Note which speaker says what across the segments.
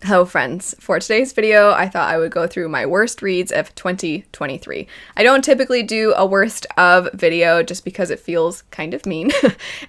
Speaker 1: Hello friends, for today's video I thought I would go through my worst reads of 2023. I don't typically do a worst of video just because it feels kind of mean,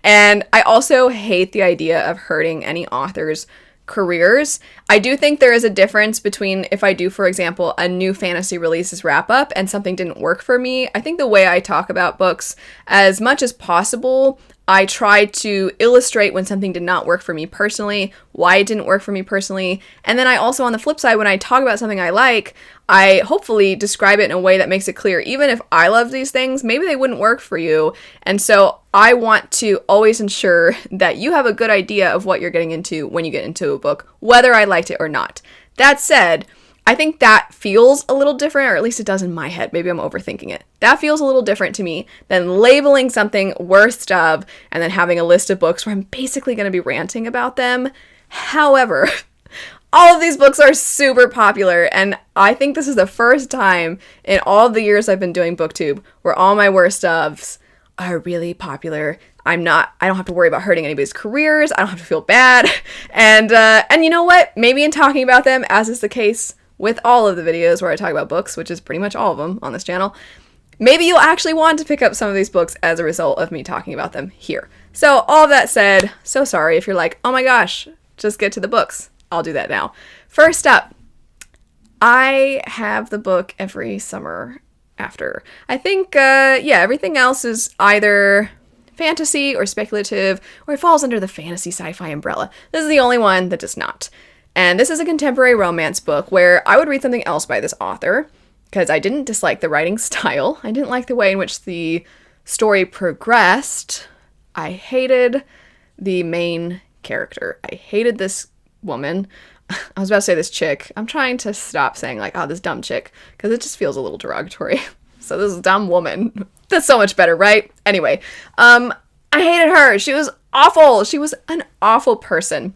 Speaker 1: and I also hate the idea of hurting any author's careers. I do think there is a difference between if I do, for example, a new fantasy releases wrap up and something didn't work for me. I think the way I talk about books, as much as possible, I try to illustrate when something did not work for me personally, why it didn't work for me personally, and then I also, on the flip side, when I talk about something I like, I hopefully describe it in a way that makes it clear, even if I love these things, maybe they wouldn't work for you, and so I want to always ensure that you have a good idea of what you're getting into when you get into a book, whether I liked it or not. That said, I think that feels a little different, or at least it does in my head. Maybe I'm overthinking it. That feels a little different to me than labeling something worst of and then having a list of books where I'm basically going to be ranting about them. However, all of these books are super popular, and I think this is the first time in all of the years I've been doing BookTube where all my worst ofs are really popular. I don't have to worry about hurting anybody's careers. I don't have to feel bad. And you know what? Maybe in talking about them, as is the case with all of the videos where I talk about books, which is pretty much all of them on this channel, maybe you'll actually want to pick up some of these books as a result of me talking about them here. So all of that said, so sorry if you're like, oh my gosh, just get to the books. I'll do that now. First up, I have the book Every Summer After. I think, everything else is either fantasy or speculative, or it falls under the fantasy sci-fi umbrella. This is the only one that does not. And this is a contemporary romance book where I would read something else by this author because I didn't dislike the writing style. I didn't like the way in which the story progressed. I hated the main character. I hated this woman. I was about to say this chick. I'm trying to stop saying like, oh, this dumb chick, because it just feels a little derogatory. So this dumb woman. That's so much better, right? Anyway, I hated her. She was awful. She was an awful person.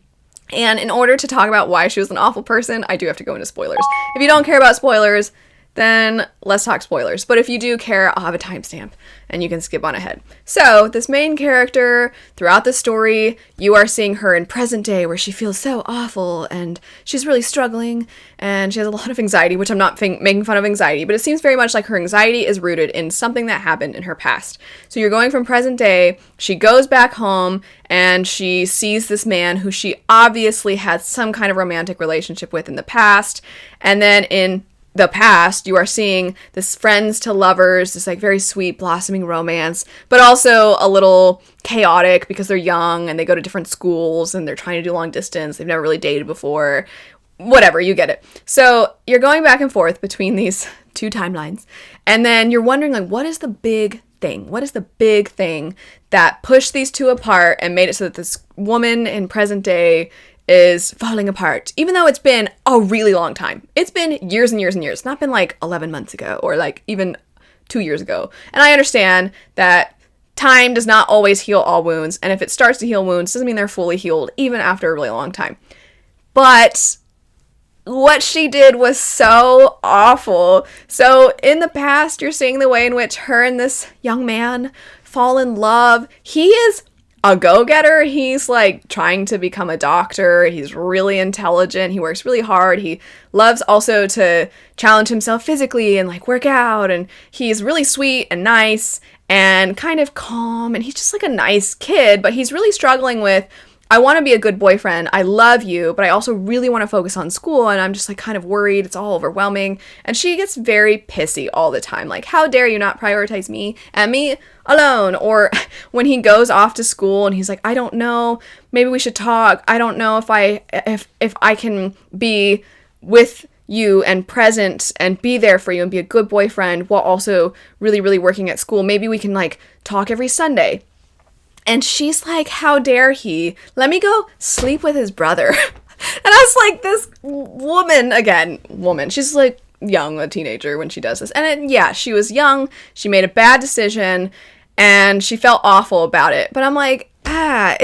Speaker 1: And in order to talk about why she was an awful person, I do have to go into spoilers. If you don't care about spoilers, then let's talk spoilers. But if you do care, I'll have a timestamp and you can skip on ahead. So this main character, throughout the story, you are seeing her in present day where she feels so awful and she's really struggling and she has a lot of anxiety, which I'm not making fun of anxiety, but it seems very much like her anxiety is rooted in something that happened in her past. So you're going from present day, she goes back home and she sees this man who she obviously had some kind of romantic relationship with in the past, and then in the past, you are seeing this friends to lovers, this like very sweet blossoming romance, but also a little chaotic because they're young and they go to different schools and they're trying to do long distance. They've never really dated before. Whatever, you get it. So you're going back and forth between these two timelines, and then you're wondering like, what is the big thing? What is the big thing that pushed these two apart and made it so that this woman in present day is falling apart, even though it's been a really long time. It's been years and years and years. It's not been like 11 months ago or like even 2 years ago. And I understand that time does not always heal all wounds. And if it starts to heal wounds, doesn't mean they're fully healed, even after a really long time. But what she did was so awful. So in the past, you're seeing the way in which her and this young man fall in love. He is a go-getter. He's like trying to become a doctor. He's really intelligent. He works really hard. He loves also to challenge himself physically and like work out. And he's really sweet and nice and kind of calm. And he's just like a nice kid, but he's really struggling with, I want to be a good boyfriend. I love you, but I also really want to focus on school. And I'm just like kind of worried. It's all overwhelming. And she gets very pissy all the time. Like, how dare you not prioritize me and me alone? Or when he goes off to school and he's like, I don't know, maybe we should talk. I don't know if I can be with you and present and be there for you and be a good boyfriend while also really, really working at school. Maybe we can like talk every Sunday. And she's like, how dare he? Let me go sleep with his brother. And I was like, this woman, she's like young, a teenager when she does this. And she was young. She made a bad decision and she felt awful about it. But I'm like, I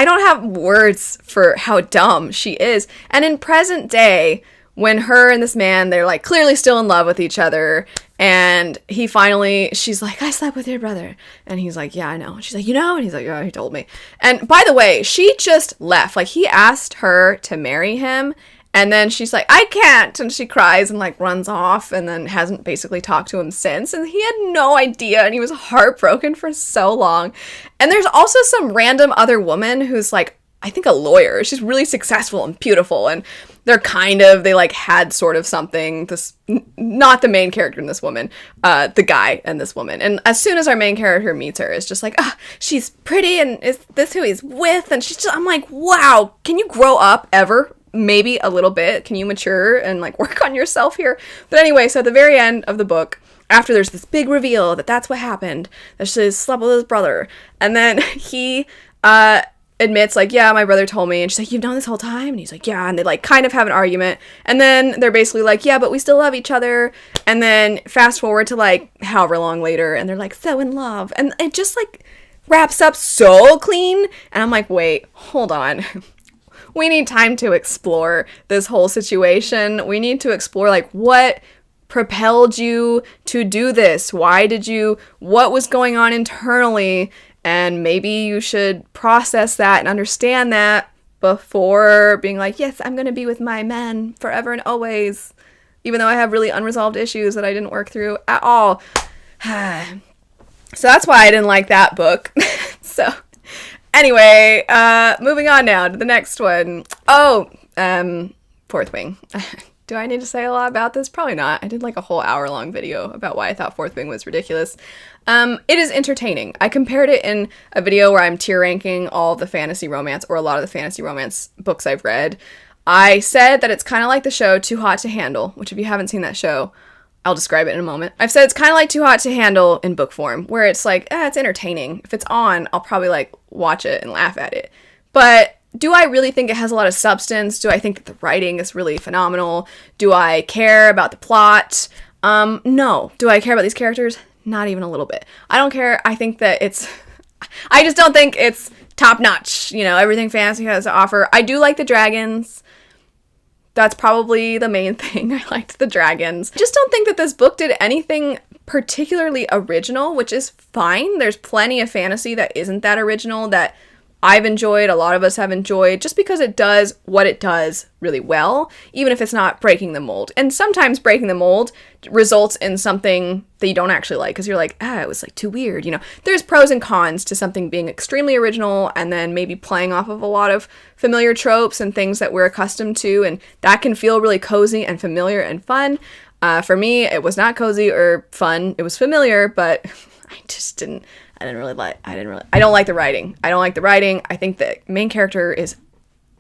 Speaker 1: don't have words for how dumb she is. And in present day, when her and this man, they're like clearly still in love with each other. And she's like, I slept with your brother. And he's like, yeah, I know. And she's like, you know? And he's like, yeah, he told me. And by the way, she just left. Like, he asked her to marry him. And then she's like, I can't. And she cries and like runs off and then hasn't basically talked to him since. And he had no idea. And he was heartbroken for so long. And there's also some random other woman who's like, I think a lawyer. She's really successful and beautiful. And they like had sort of something, not the main character in this woman, the guy and this woman. And as soon as our main character meets her, it's just like, she's pretty and is this who he's with? And I'm like, wow, can you grow up ever? Maybe a little bit. Can you mature and like work on yourself here? But anyway, so at the very end of the book, after there's this big reveal that that's what happened, that she slept with his brother. And then he, admits like, yeah, my brother told me. And she's like, you've known this whole time? And he's like, yeah. And they like kind of have an argument. And then they're basically like, yeah, but we still love each other. And then fast forward to like however long later, and they're like so in love. And it just like wraps up so clean. And I'm like, wait, hold on. We need time to explore this whole situation. We need to explore like what propelled you to do this? What was going on internally? And maybe you should process that and understand that before being like, yes, I'm going to be with my man forever and always, even though I have really unresolved issues that I didn't work through at all. So that's why I didn't like that book. So anyway, moving on now to the next one. Fourth Wing. Do I need to say a lot about this? Probably not. I did like a whole hour-long video about why I thought Fourth Wing was ridiculous. It is entertaining. I compared it in a video where I'm tier ranking all the fantasy romance, or a lot of the fantasy romance books I've read. I said that it's kind of like the show Too Hot to Handle, which if you haven't seen that show, I'll describe it in a moment. I've said it's kind of like Too Hot to Handle in book form, where it's like, it's entertaining. If it's on, I'll probably like watch it and laugh at it. But do I really think it has a lot of substance? Do I think that the writing is really phenomenal? Do I care about the plot? No. Do I care about these characters? Not even a little bit. I don't care. I think that I just don't think it's top notch. You know, everything fantasy has to offer. I do like the dragons. That's probably the main thing. I liked the dragons. I just don't think that this book did anything particularly original, which is fine. There's plenty of fantasy that isn't that original that I've enjoyed, a lot of us have enjoyed, just because it does what it does really well, even if it's not breaking the mold. And sometimes breaking the mold results in something that you don't actually like, because you're like, it was like too weird, you know. There's pros and cons to something being extremely original and then maybe playing off of a lot of familiar tropes and things that we're accustomed to, and that can feel really cozy and familiar and fun. For me, it was not cozy or fun. It was familiar, but I don't like the writing. I think the main character is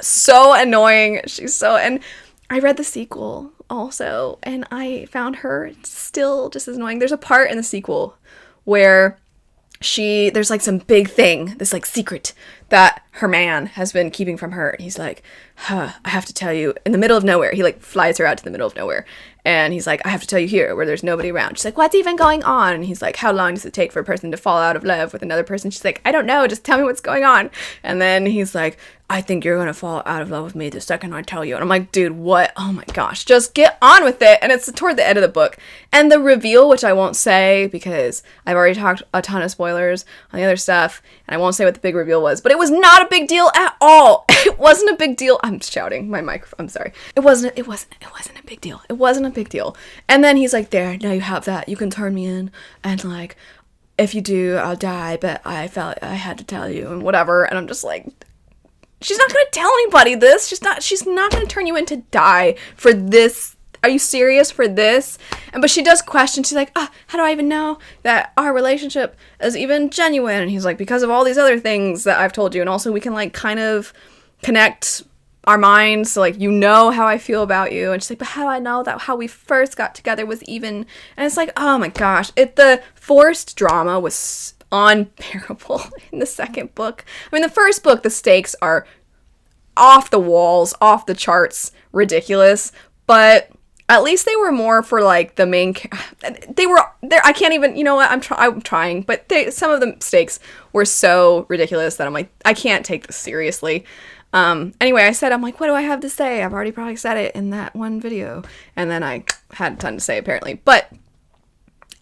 Speaker 1: so annoying. And I read the sequel also, and I found her still just as annoying. There's a part in the sequel where there's like some big thing, this like secret that her man has been keeping from her. And he's like, I have to tell you, in the middle of nowhere. He like flies her out to the middle of nowhere. And he's like, I have to tell you here where there's nobody around. She's like, what's even going on? And he's like, how long does it take for a person to fall out of love with another person? She's like, I don't know. Just tell me what's going on. And then he's like, I think you're going to fall out of love with me the second I tell you. And I'm like, dude, what? Oh my gosh, just get on with it. And it's toward the end of the book. And the reveal, which I won't say because I've already talked a ton of spoilers on the other stuff, and I won't say what the big reveal was, but it was not a big deal at all. It wasn't a big deal. I'm shouting my microphone. I'm sorry. It wasn't a big deal. It wasn't a big deal. And then he's like, there, now you have that. You can turn me in. And like, if you do, I'll die. But I felt I had to tell you and whatever. And I'm just like, she's not going to tell anybody this. She's not going to turn you in to die for this. Are you serious for this? But she does question. She's like, how do I even know that our relationship is even genuine? And he's like, because of all these other things that I've told you. And also we can like kind of connect our minds. So like, you know how I feel about you. And she's like, but how do I know that how we first got together was even? And it's like, oh my gosh. The forced drama was unbearable in the second book. I mean, the first book, the stakes are off the walls, off the charts, ridiculous. But at least they were more for like the main. They were there. I can't even. You know what? I'm trying. But some of the stakes were so ridiculous that I'm like, I can't take this seriously. Anyway, I'm like, what do I have to say? I've already probably said it in that one video. And then I had a ton to say, apparently. But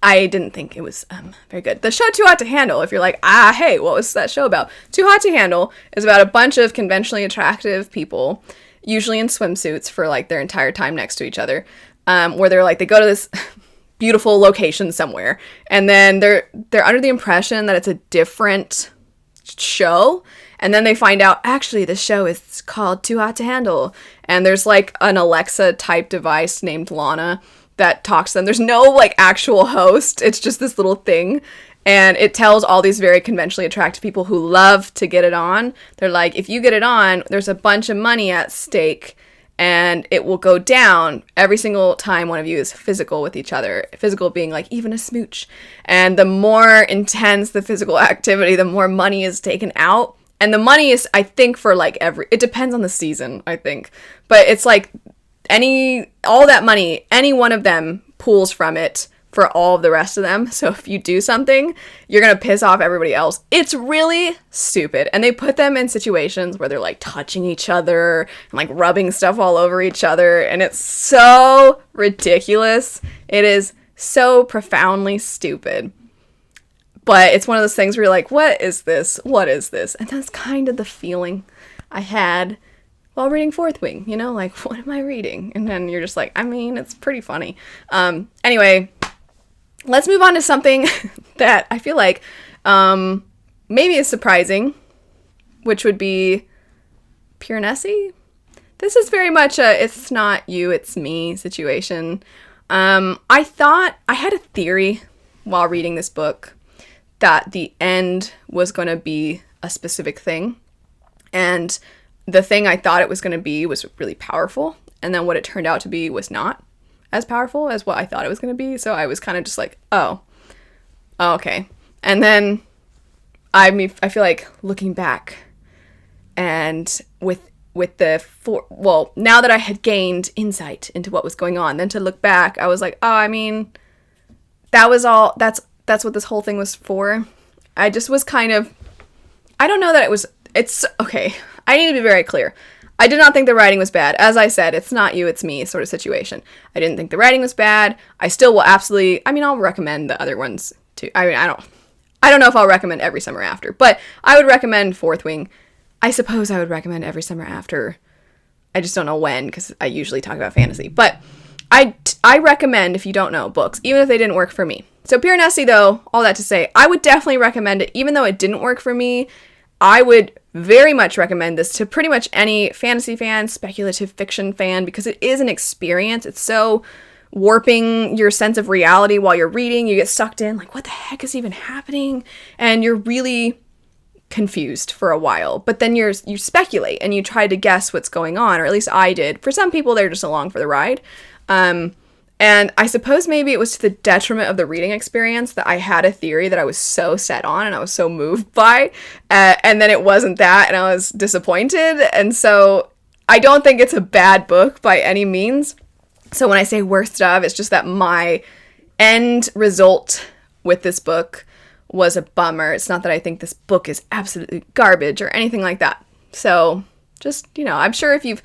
Speaker 1: I didn't think it was very good. The show Too Hot to Handle, if you're like, hey, what was that show about? Too Hot to Handle is about a bunch of conventionally attractive people, usually in swimsuits for like their entire time next to each other, where they're like, they go to this beautiful location somewhere, and then they're under the impression that it's a different show, and then they find out actually the show is called Too Hot to Handle, and there's like an Alexa type device named Lana that talks to them. There's no like actual host, it's just this little thing, and it tells all these very conventionally attractive people who love to get it on, they're like, if you get it on, there's a bunch of money at stake, and it will go down every single time one of you is physical with each other. Physical being like even a smooch. And the more intense the physical activity, the more money is taken out. And the money is, I think, for like it depends on the season, I think. But it's like all that money, any one of them pulls from it for all of the rest of them. So if you do something, you're gonna piss off everybody else. It's really stupid. And they put them in situations where they're like touching each other and like rubbing stuff all over each other, and it's so ridiculous. It is so profoundly stupid. But it's one of those things where you're like, what is this? What is this? And that's kind of the feeling I had while reading Fourth Wing, you know, like, what am I reading? And then you're just like, I mean, it's pretty funny. Anyway, let's move on to something that I feel like maybe is surprising, which would be Pure Nessie. This is very much a it's not you, it's me situation. I thought I had a theory while reading this book that the end was going to be a specific thing. And the thing I thought it was going to be was really powerful. And then what it turned out to be was not as powerful as what I thought it was going to be. So I was kind of just like, oh, okay. And then I feel like looking back and with now that I had gained insight into what was going on, then to look back, I was like, oh, I mean, that was all, that's what this whole thing was for. I just was kind of, I don't know that it's okay. I need to be very clear. I did not think the writing was bad. As I said, it's not you, it's me sort of situation. I didn't think the writing was bad. I still will absolutely, I'll recommend the other ones too. I don't know if I'll recommend Every Summer After, but I would recommend Fourth Wing. I suppose I would recommend Every Summer After. I just don't know when, because I usually talk about fantasy. But I recommend, if you don't know, books, even if they didn't work for me. So Pure Nessie, though, all that to say, I would definitely recommend it, even though it didn't work for me. I would very much recommend this to pretty much any fantasy fan, speculative fiction fan, because it is an experience. It's so warping your sense of reality while you're reading. You get sucked in, like, what the heck is even happening? And you're really confused for a while. But then you speculate and you try to guess what's going on, or at least I did. For some people, they're just along for the ride. And I suppose maybe it was to the detriment of the reading experience that I had a theory that I was so set on and I was so moved by, and then it wasn't that, and I was disappointed. And so I don't think it's a bad book by any means. So when I say worst of, it's just that my end result with this book was a bummer. It's not that I think this book is absolutely garbage or anything like that. So just, I'm sure you've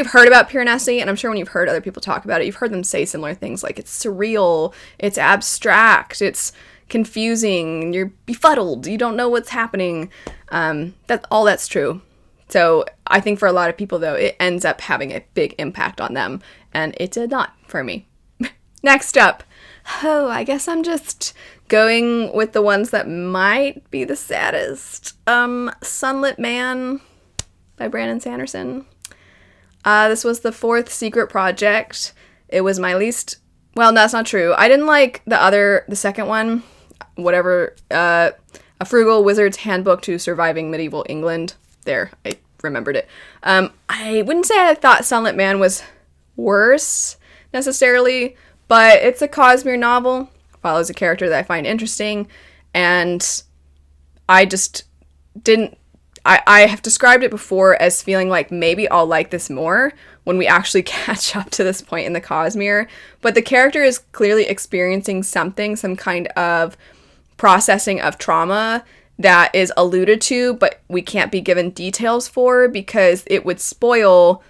Speaker 1: heard about Pure Nessie, and I'm sure when you've heard other people talk about it, you've heard them say similar things like it's surreal, it's abstract, it's confusing, you're befuddled, you don't know what's happening. That's true. So I think for a lot of people, though, it ends up having a big impact on them, and it did not for me. Next up, I guess I'm just going with the ones that might be the saddest. Sunlit Man by Brandon Sanderson. This was the fourth secret project. It was my least, well, that's not true. I didn't like the second one, whatever, A Frugal Wizard's Handbook to Surviving Medieval England. There, I remembered it. I wouldn't say I thought Sunlit Man was worse, necessarily, but it's a Cosmere novel, follows a character that I find interesting, and I just didn't, I have described it before as feeling like maybe I'll like this more when we actually catch up to this point in the Cosmere, but the character is clearly experiencing something, some kind of processing of trauma, that is alluded to, but we can't be given details for because it would spoil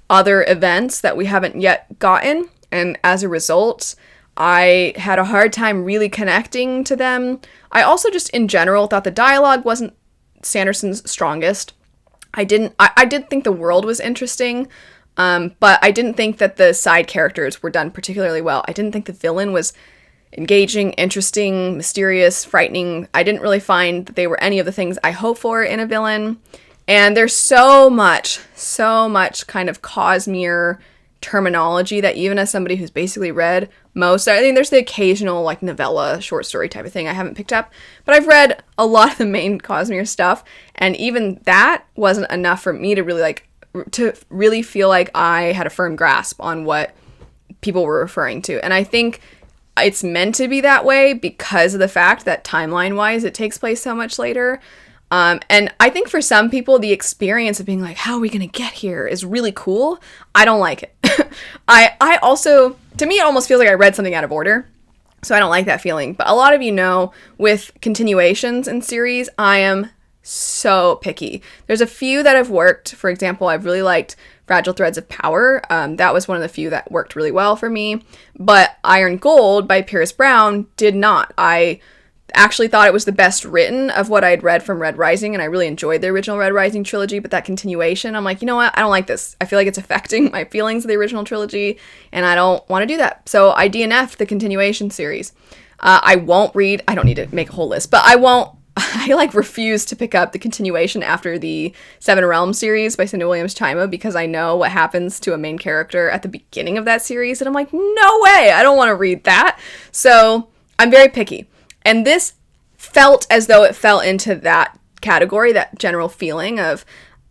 Speaker 1: other events that we haven't yet gotten. And as a result, I had a hard time really connecting to them. I also just in general thought the dialogue wasn't Sanderson's strongest. I did think the world was interesting, but I didn't think that the side characters were done particularly well. I didn't think the villain was engaging, interesting, mysterious, frightening. I didn't really find that they were any of the things I hope for in a villain. And there's so much kind of Cosmere terminology that even as somebody who's basically read most, I think there's the occasional like novella, short story type of thing I haven't picked up, but I've read a lot of the main Cosmere stuff, and even that wasn't enough for me to really feel like I had a firm grasp on what people were referring to. And I think it's meant to be that way because of the fact that timeline-wise it takes place so much later. And I think for some people, the experience of being like, how are we going to get here is really cool. I don't like it. I also, to me, it almost feels like I read something out of order. So I don't like that feeling. But a lot of you know, with continuations in series, I am so picky. There's a few that have worked. For example, I've really liked Fragile Threads of Power. That was one of the few that worked really well for me. But Iron Gold by Pierce Brown did not. I actually thought it was the best written of what I'd read from Red Rising, and I really enjoyed the original Red Rising trilogy, but that continuation, I'm like, you know what? I don't like this. I feel like it's affecting my feelings of the original trilogy, and I don't want to do that. So I DNF'd the continuation series. I won't read, I don't need to make a whole list, but I refuse to pick up the continuation after the Seven Realms series by Cindy Williams Chima because I know what happens to a main character at the beginning of that series, and I'm like, no way, I don't want to read that. So I'm very picky. And this felt as though it fell into that category, that general feeling of,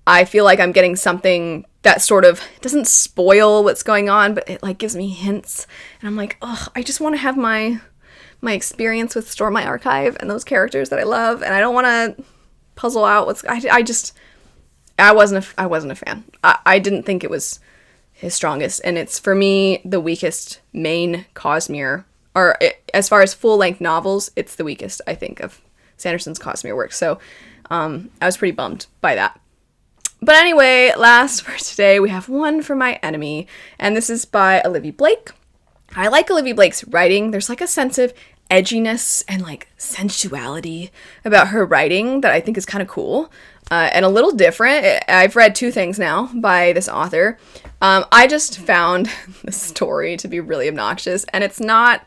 Speaker 1: I feel like I'm getting something that sort of doesn't spoil what's going on, but it like gives me hints. And I'm like, oh, I just want to have my experience with Storm My Archive and those characters that I love, and I don't want to puzzle out what's. I wasn't a fan. I didn't think it was his strongest, and it's for me the weakest main Cosmere. Or as far as full-length novels, it's the weakest, I think, of Sanderson's Cosmere work. So I was pretty bummed by that. But anyway, last for today, we have One for My Enemy. And this is by Olivia Blake. I like Olivia Blake's writing. There's like a sense of edginess and like sensuality about her writing that I think is kind of cool. And a little different. I've read 2 things now by this author. I just found the story to be really obnoxious. And it's not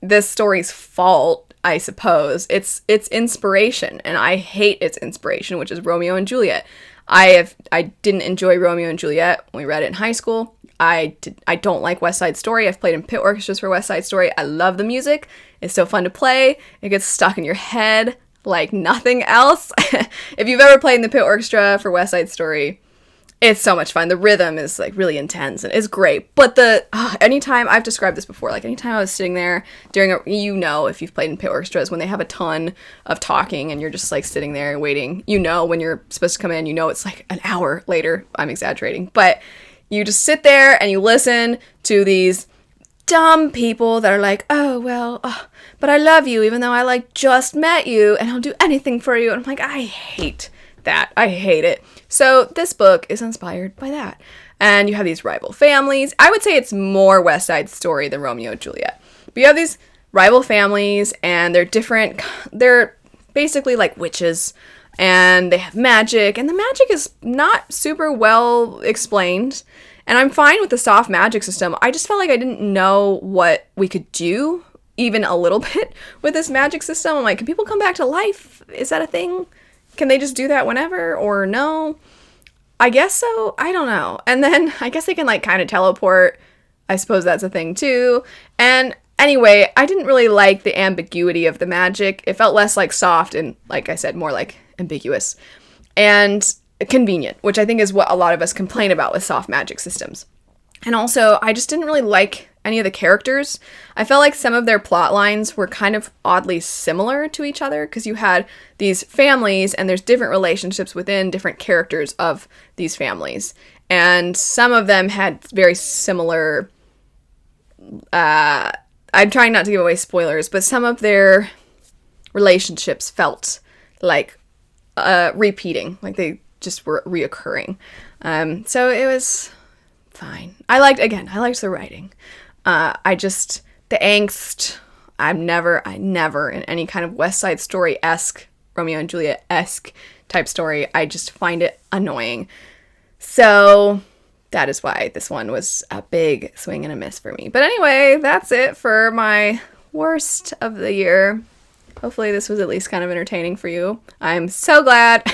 Speaker 1: this story's fault, I suppose. It's inspiration, and I hate its inspiration, which is Romeo and Juliet. I didn't enjoy Romeo and Juliet when we read it in high school. I don't like West Side Story. I've played in pit orchestras for West Side Story. I love the music. It's so fun to play. It gets stuck in your head like nothing else. If you've ever played in the pit orchestra for West Side Story, it's so much fun. The rhythm is like really intense and it's great. But anytime, I've described this before, like anytime I was sitting there during if you've played in pit orchestras, when they have a ton of talking and you're just like sitting there waiting, when you're supposed to come in, it's like an hour later. I'm exaggerating, but you just sit there and you listen to these dumb people that are like, but I love you even though I like just met you and I'll do anything for you. And I'm like, I hate that. I hate it. So this book is inspired by that. And you have these rival families. I would say it's more West Side Story than Romeo and Juliet. But you have these rival families and they're different. They're basically like witches and they have magic. And the magic is not super well explained. And I'm fine with the soft magic system. I just felt like I didn't know what we could do even a little bit with this magic system. I'm like, can people come back to life? Is that a thing? Can they just do that whenever or no? I guess so. I don't know. And then I guess they can like kind of teleport. I suppose that's a thing too. And anyway, I didn't really like the ambiguity of the magic. It felt less like soft and, like I said, more like ambiguous and convenient, which I think is what a lot of us complain about with soft magic systems. And also, I just didn't really like any of the characters. I felt like some of their plot lines were kind of oddly similar to each other because you had these families and there's different relationships within different characters of these families. And some of them had very similar, I'm trying not to give away spoilers, but some of their relationships felt like repeating, like they just were reoccurring. So it was fine. I liked the writing. The angst, I never in any kind of West Side Story-esque, Romeo and Juliet-esque type story, I just find it annoying. So that is why this one was a big swing and a miss for me. But anyway, that's it for my worst of the year. Hopefully this was at least kind of entertaining for you. I'm so glad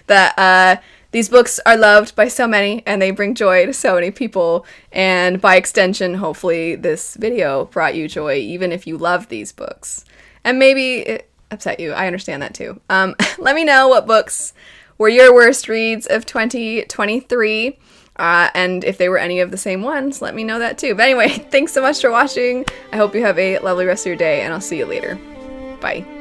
Speaker 1: that these books are loved by so many and they bring joy to so many people. And by extension, hopefully this video brought you joy, even if you love these books. And maybe it upset you. I understand that too. Let me know what books were your worst reads of 2023. And if they were any of the same ones, let me know that too. But anyway, thanks so much for watching. I hope you have a lovely rest of your day, and I'll see you later. Bye.